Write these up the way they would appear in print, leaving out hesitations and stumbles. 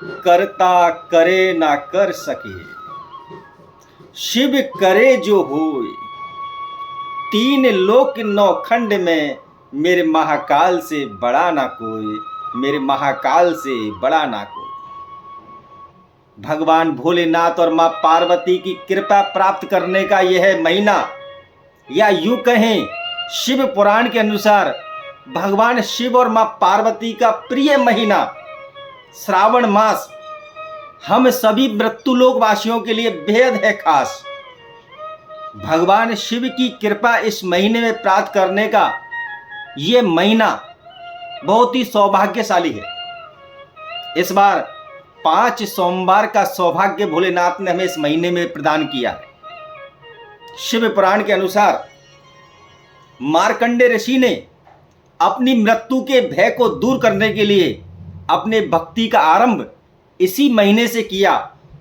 करता करे ना कर सके, शिव करे जो होए। तीन लोक नौ खंड में मेरे महाकाल से बड़ा ना कोई, मेरे महाकाल से बड़ा ना कोई। भगवान भोलेनाथ और मां पार्वती की कृपा प्राप्त करने का यह महीना, या यूं कहें शिव पुराण के अनुसार भगवान शिव और मां पार्वती का प्रिय महीना श्रावण मास, हम सभी मृत्युलोक वासियों के लिए बेहद है खास। भगवान शिव की कृपा इस महीने में प्राप्त करने का ये महीना बहुत ही सौभाग्यशाली है। इस बार 5 सोमवार का सौभाग्य भोलेनाथ ने हमें इस महीने में प्रदान किया है। शिव पुराण के अनुसार मार्कंडेय ऋषि ने अपनी मृत्यु के भय को दूर करने के लिए अपने भक्ति का आरंभ इसी महीने से किया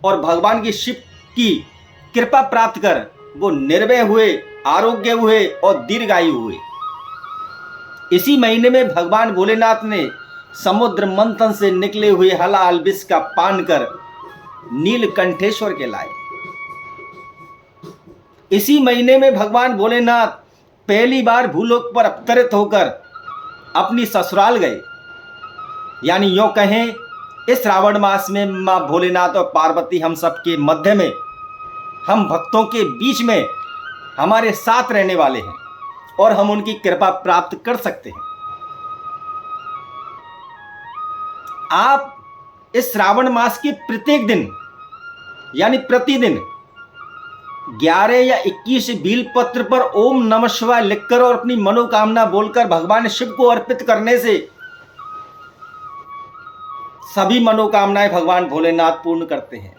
और भगवान की शिव की कृपा प्राप्त कर वो निर्भय हुए, आरोग्य हुए और दीर्घायु हुए। इसी महीने में भगवान भोलेनाथ ने समुद्र मंथन से निकले हुए हलाल विष का पान कर नीलकंठेश्वर के लाए। इसी महीने में भगवान भोलेनाथ पहली बार भूलोक पर अवतरित होकर अपनी ससुराल गए। यानी यूं कहें इस श्रावण मास में मां भोलेनाथ और पार्वती हम सबके मध्य में, हम भक्तों के बीच में हमारे साथ रहने वाले हैं और हम उनकी कृपा प्राप्त कर सकते हैं। आप इस श्रावण मास के प्रत्येक दिन यानी प्रतिदिन 11 या 21 बीलपत्र पर ओम नमः शिवाय लिखकर और अपनी मनोकामना बोलकर भगवान शिव को अर्पित करने से सभी मनोकामनाएं भगवान भोलेनाथ पूर्ण करते हैं।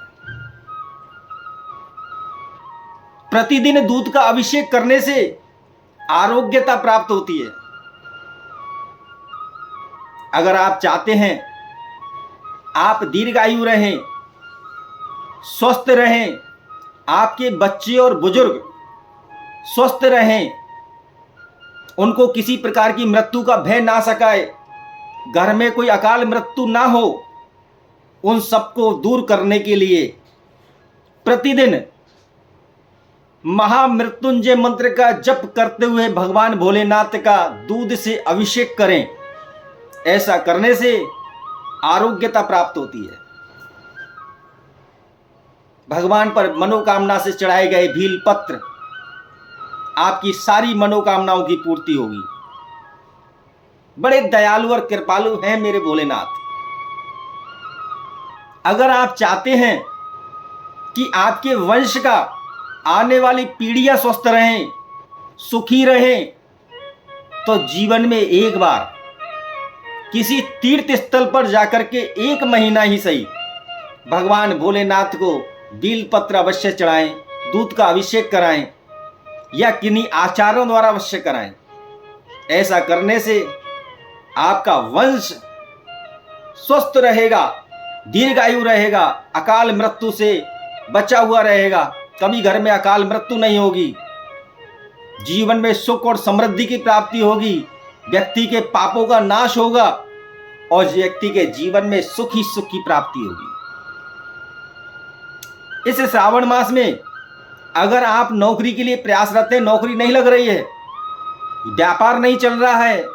प्रतिदिन दूध का अभिषेक करने से आरोग्यता प्राप्त होती है। अगर आप चाहते हैं आप दीर्घायु रहें, स्वस्थ रहें, आपके बच्चे और बुजुर्ग स्वस्थ रहें, उनको किसी प्रकार की मृत्यु का भय ना सकाए, घर में कोई अकाल मृत्यु ना हो, उन सबको दूर करने के लिए प्रतिदिन महामृत्युंजय मंत्र का जप करते हुए भगवान भोलेनाथ का दूध से अभिषेक करें। ऐसा करने से आरोग्यता प्राप्त होती है। भगवान पर मनोकामना से चढ़ाए गए भील पत्र आपकी सारी मनोकामनाओं की पूर्ति होगी। बड़े दयालु और कृपालु हैं मेरे भोलेनाथ। अगर आप चाहते हैं कि आपके वंश का आने वाली पीढ़ियां स्वस्थ रहें, सुखी रहें, तो जीवन में एक बार किसी तीर्थ स्थल पर जाकर के 1 महीना ही सही भगवान भोलेनाथ को बीलपत्र अवश्य चढ़ाएं, दूध का अभिषेक कराएं या किन्हीं आचार्यों द्वारा अवश्य कराएं। ऐसा करने से आपका वंश स्वस्थ रहेगा, दीर्घायु रहेगा, अकाल मृत्यु से बचा हुआ रहेगा, कभी घर में अकाल मृत्यु नहीं होगी, जीवन में सुख और समृद्धि की प्राप्ति होगी, व्यक्ति के पापों का नाश होगा और व्यक्ति के जीवन में सुख ही सुख की प्राप्ति होगी। इस श्रावण मास में अगर आप नौकरी के लिए प्रयासरत हैं, नौकरी नहीं लग रही है, व्यापार नहीं चल रहा है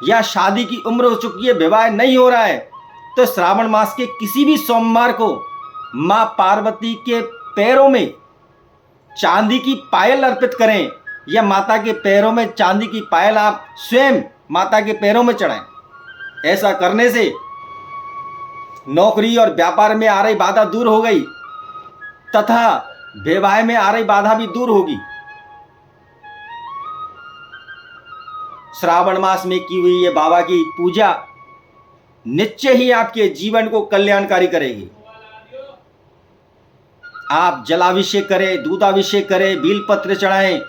या शादी की उम्र हो चुकी है, विवाह नहीं हो रहा है, तो श्रावण मास के किसी भी सोमवार को मां पार्वती के पैरों में चांदी की पायल अर्पित करें या माता के पैरों में चांदी की पायल आप स्वयं माता के पैरों में चढ़ाएं। ऐसा करने से नौकरी और व्यापार में आ रही बाधा दूर हो गई तथा विवाह में आ रही बाधा भी दूर होगी। श्रावण मास में की हुई ये बाबा की पूजा निश्चय ही आपके जीवन को कल्याणकारी करेगी। आप जलाभिषेक करें, दूधाभिषेक करें, बीलपत्र चढ़ाएं,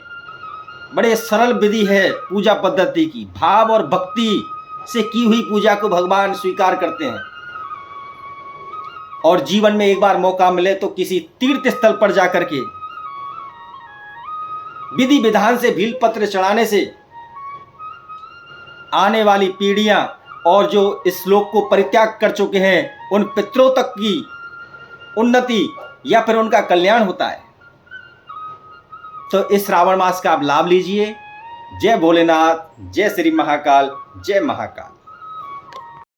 बड़े सरल विधि है पूजा पद्धति की। भाव और भक्ति से की हुई पूजा को भगवान स्वीकार करते हैं। और जीवन में एक बार मौका मिले तो किसी तीर्थ स्थल पर जाकर के विधि विधान से भीलपत्र चढ़ाने से आने वाली पीढ़ियां और जो इस लोक को परित्याग कर चुके हैं उन पितरों तक की उन्नति या फिर उनका कल्याण होता है। तो इस श्रावण मास का आप लाभ लीजिए। जय भोलेनाथ, जय श्री महाकाल, जय महाकाल।